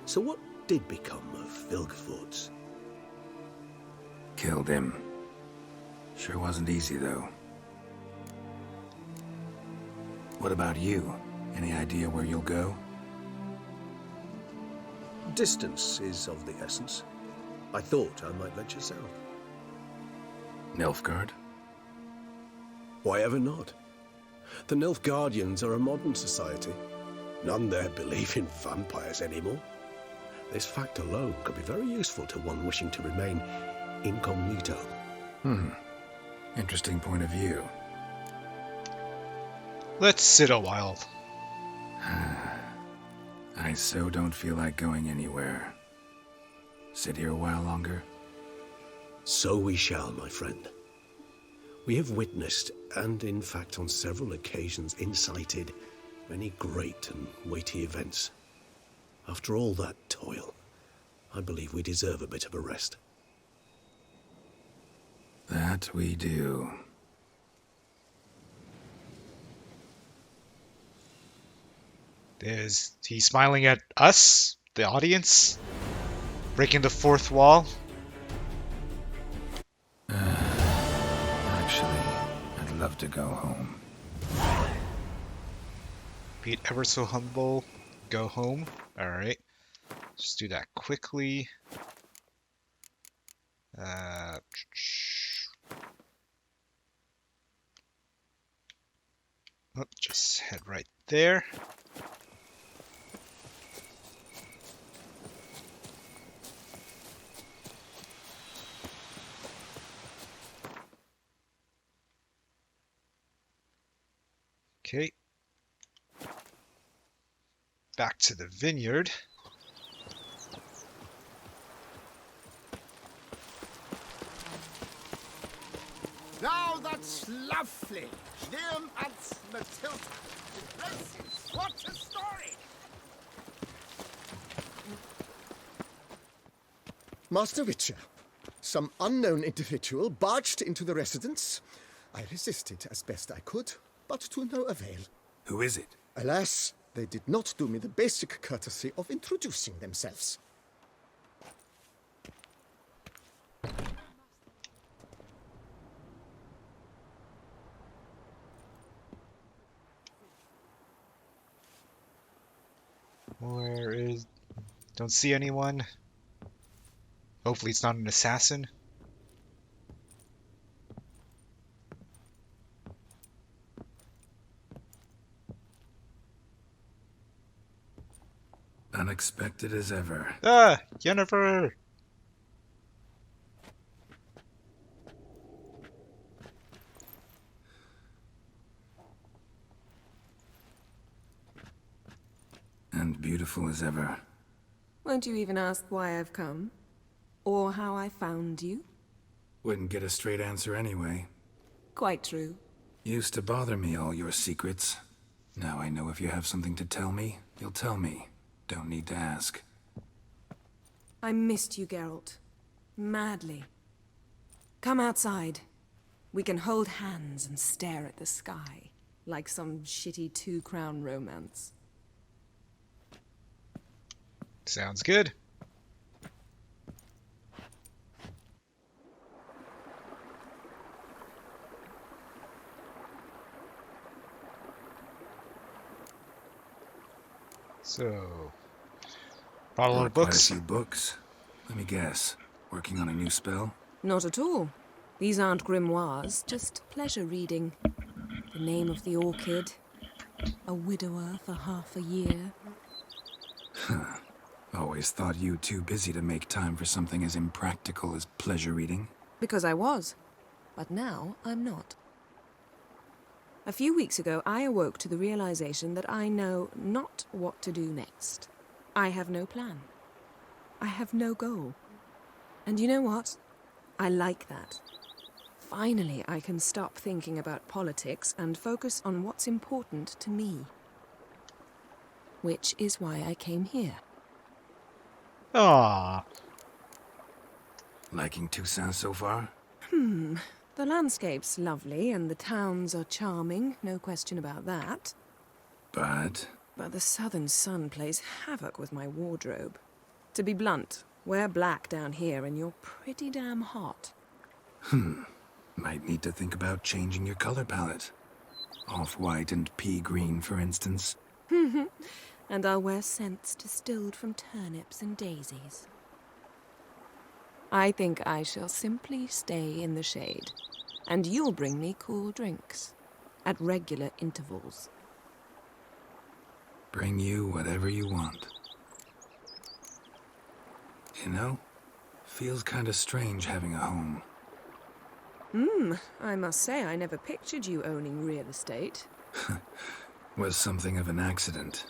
So what did become of Vilgefortz? Killed him. Sure wasn't easy, though. What about you? Any idea where you'll go? Distance is of the essence. I thought I might venture south. Nilfgaard? Why ever not? The Nilfgaardians are a modern society. None there believe in vampires anymore. This fact alone could be very useful to one wishing to remain incognito. Interesting point of view. Let's sit a while. I so don't feel like going anywhere. Sit here a while longer? So we shall, my friend. We have witnessed, and in fact on several occasions incited, many great and weighty events. After all that toil, I believe we deserve a bit of a rest. That we do. Is he smiling at us, the audience? Breaking the fourth wall? Actually, I'd love to go home. Be ever so humble. Go home. Alright. Just do that quickly. Just head right there. Okay. Back to the vineyard. Now that's lovely. Jim and Matilda. Gracious, what a story! Master Witcher, some unknown individual barged into the residence. I resisted as best I could, but to no avail. Who is it? Alas, they did not do me the basic courtesy of introducing themselves. Where is... Don't see anyone. Hopefully it's not an assassin. Unexpected as ever. Ah! Yennefer! And beautiful as ever. Won't you even ask why I've come? Or how I found you? Wouldn't get a straight answer anyway. Quite true. Used to bother me, all your secrets. Now I know if you have something to tell me, you'll tell me. Don't need to ask. I missed you, Geralt. Madly. Come outside. We can hold hands and stare at the sky, like some shitty two-crown romance. Sounds good. So, brought a lot of Quite a books. few books. Let me guess. Working on a new spell? Not at all. These aren't grimoires, just pleasure reading. The Name of the Orchid. A widower for half a year. Huh. Always thought you too busy to make time for something as impractical as pleasure reading. Because I was. But now I'm not. A few weeks ago, I awoke to the realization that I know not what to do next. I have no plan. I have no goal. And you know what? I like that. Finally, I can stop thinking about politics and focus on what's important to me. Which is why I came here. Ah. Liking Toussaint so far? The landscape's lovely and the towns are charming, no question about that. But But the southern sun plays havoc with my wardrobe. To be blunt, wear black down here and you're pretty damn hot. Might need to think about changing your color palette. Off-white and pea green, for instance. And I'll wear scents distilled from turnips and daisies. I think I shall simply stay in the shade. And you'll bring me cool drinks. At regular intervals. Bring you whatever you want. You know, feels kinda strange having a home. I must say I never pictured you owning real estate. Was something of an accident,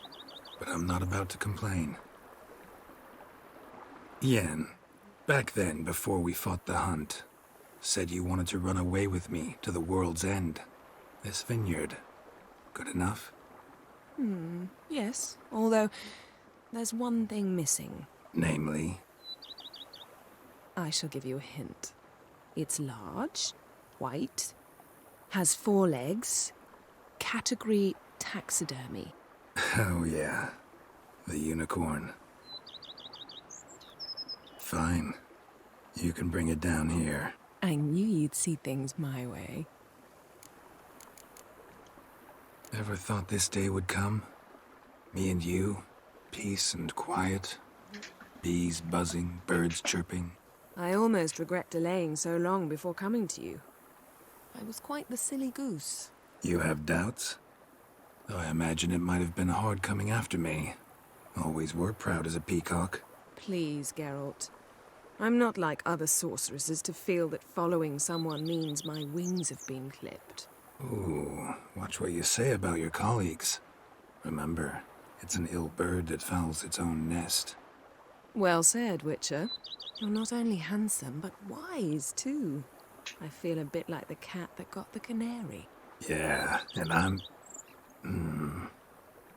but I'm not about to complain. Yen, back then, before we fought the hunt, said you wanted to run away with me to the world's end. This vineyard. Good enough? Yes, although there's one thing missing. Namely? I shall give you a hint. It's large, white, has 4 legs, category taxidermy. Oh yeah, the unicorn. Fine. You can bring it down here. I knew you'd see things my way. Ever thought this day would come? Me and you, peace and quiet, bees buzzing, birds chirping. I almost regret delaying so long before coming to you. I was quite the silly goose. You have doubts? Though I imagine it might have been hard coming after me. Always were proud as a peacock. Please, Geralt. I'm not like other sorceresses to feel that following someone means my wings have been clipped. Ooh, watch what you say about your colleagues. Remember, it's an ill bird that fouls its own nest. Well said, Witcher. You're not only handsome, but wise, too. I feel a bit like the cat that got the canary. Yeah, and I'm...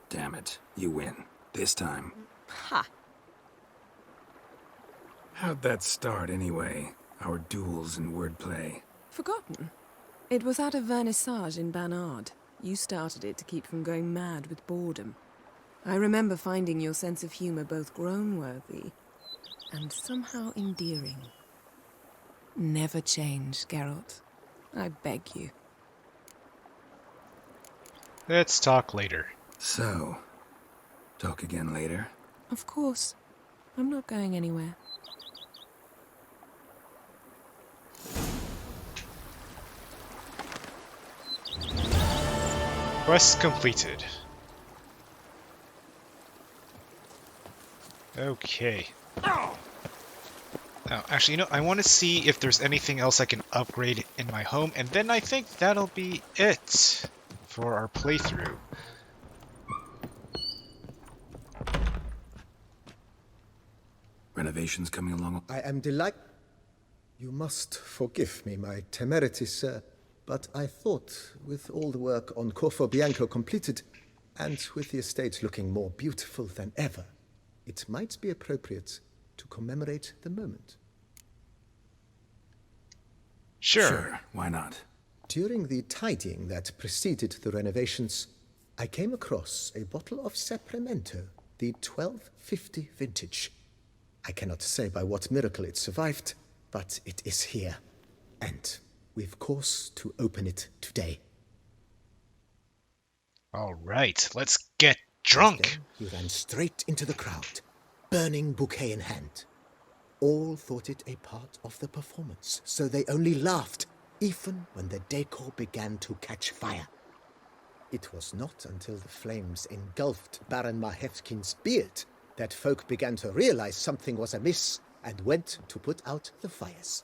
Damn it, you win. This time. Ha! How'd that start, anyway? Our duels and wordplay. Forgotten? It was at a vernissage in Banard. You started it to keep from going mad with boredom. I remember finding your sense of humor both groan-worthy and somehow endearing. Never change, Geralt. I beg you. Let's talk later. So, talk again later? Of course. I'm not going anywhere. Quest completed. Okay. Oh, actually, you know, I want to see if there's anything else I can upgrade in my home, and then I think that'll be it for our playthrough. Renovations coming along? I am delighted. You must forgive me my temerity, sir, but I thought, with all the work on Corfo Bianco completed, and with the estate looking more beautiful than ever, it might be appropriate to commemorate the moment. Sure, why not? During the tidying that preceded the renovations, I came across a bottle of Sapramento, the 1250 vintage. I cannot say by what miracle it survived, but it is here. And we've course to open it today. All right, let's get Drunk. Then he ran straight into the crowd, burning bouquet in hand. All thought it a part of the performance, so they only laughed, even when the decor began to catch fire. It was not until the flames engulfed Baron Mahevkin's beard that folk began to realize something was amiss and went to put out the fires.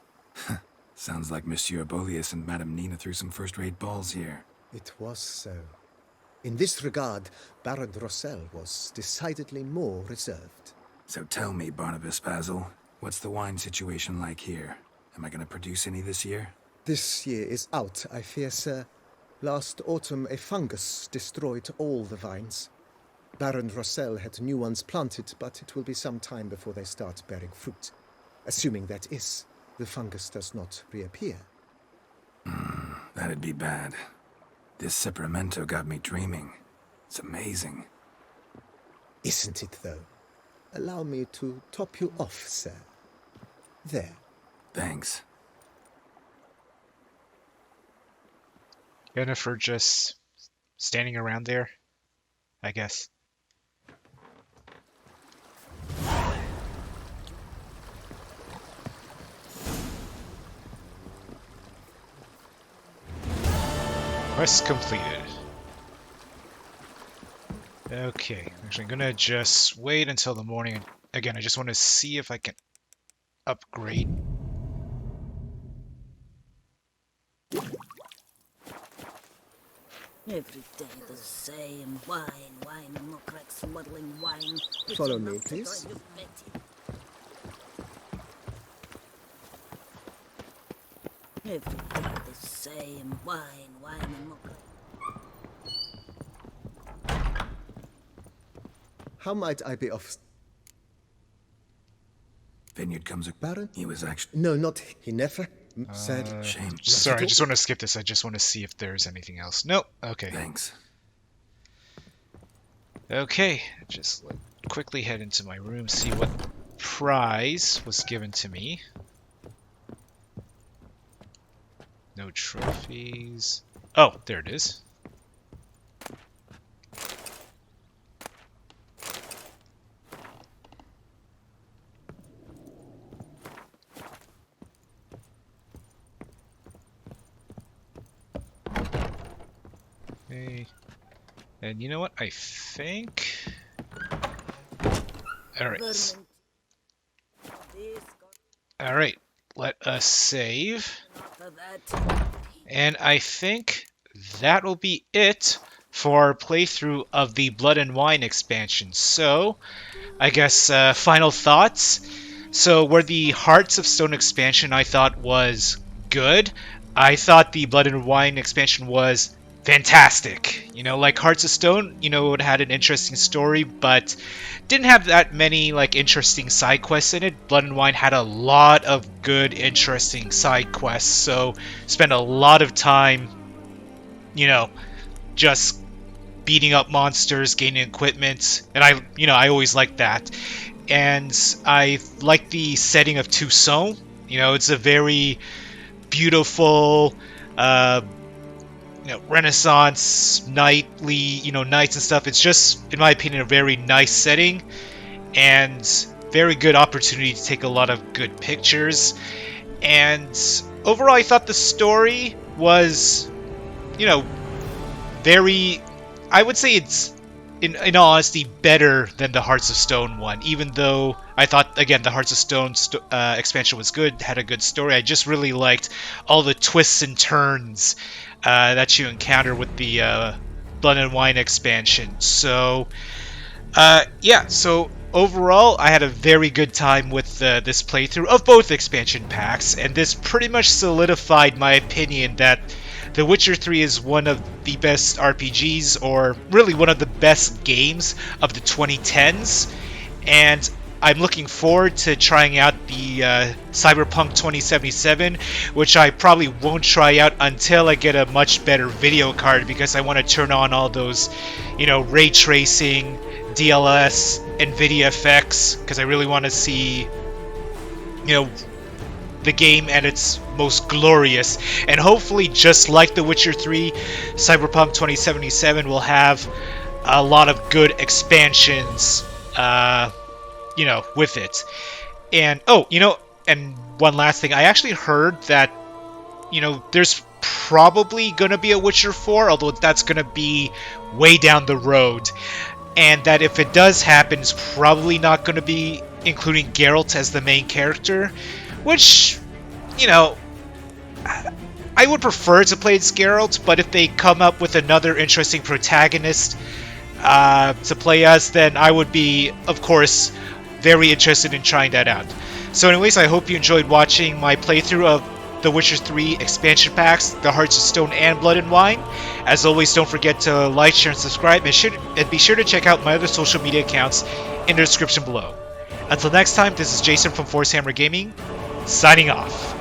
Sounds like Monsieur Bolius and Madame Nina threw some first-rate balls here. It was so. In this regard, Baron Rossel was decidedly more reserved. So tell me, Barnabas Basil, what's the wine situation like here? Am I going to produce any this year? This year is out, I fear, sir. Last autumn, a fungus destroyed all the vines. Baron Rossel had new ones planted, but it will be some time before they start bearing fruit. Assuming that is, the fungus does not reappear. That'd be bad. This Sacramento got me dreaming. It's amazing. Isn't it, though? Allow me to top you off, sir. There. Thanks. Jennifer just standing around there, I guess. Quest completed. Okay, actually I'm gonna just wait until the morning. Again, I just want to see if I can upgrade. Every day the same wine, muckrack, muddling wine. Follow me, please. Every day the same wine, muckrack. How might I be of... Vineyard comes a Baron? He was actually... No, not he never said... Shame. Sorry, I just want to skip this. I just want to see if there's anything else. Nope. Okay. Thanks. Okay, just quickly head into my room, see what prize was given to me. No trophies. Oh, there it is. Okay. And you know what? I think... Alright. Alright, let us save. And I think that will be it for our playthrough of the Blood and Wine expansion. So, I guess final thoughts. So, where the Hearts of Stone expansion I thought was good, I thought the Blood and Wine expansion was fantastic. You know, like Hearts of Stone, you know, it had an interesting story, but didn't have that many, like, interesting side quests in it. Blood and Wine had a lot of good, interesting side quests, so spent a lot of time, you know, just beating up monsters, gaining equipment, and I always liked that. And I like the setting of Toussaint. You know, it's a very beautiful, Renaissance, nights and stuff. It's just, in my opinion, a very nice setting and very good opportunity to take a lot of good pictures. And overall, I thought the story was, very, I would say it's, in all honesty, better than the Hearts of Stone one. Even though I thought, again, the Hearts of Stone expansion was good, had a good story. I just really liked all the twists and turns that you encounter with the Blood and Wine expansion. So, yeah, so overall, I had a very good time with this playthrough of both expansion packs, and this pretty much solidified my opinion that The Witcher 3 is one of the best RPGs, or really one of the best games of the 2010s, and I'm looking forward to trying out the Cyberpunk 2077, which I probably won't try out until I get a much better video card, because I want to turn on all those, ray tracing, DLS, NVIDIA effects, because I really want to see, the game at its most glorious. And hopefully, just like The Witcher 3, Cyberpunk 2077 will have a lot of good expansions, you know, with it. And, oh, you know, and one last thing, I actually heard that, you know, there's probably gonna be a Witcher 4, although that's gonna be way down the road. And that if it does happen, it's probably not gonna be including Geralt as the main character, which, you know, I would prefer to play as Geralt, but if they come up with another interesting protagonist to play as, then I would be, of course, very interested in trying that out. So anyways, I hope you enjoyed watching my playthrough of The Witcher 3 expansion packs, The Hearts of Stone and Blood and Wine. As always, don't forget to like, share, and subscribe, and be sure to check out my other social media accounts in the description below. Until next time, this is Jason from Force Hammer Gaming, signing off.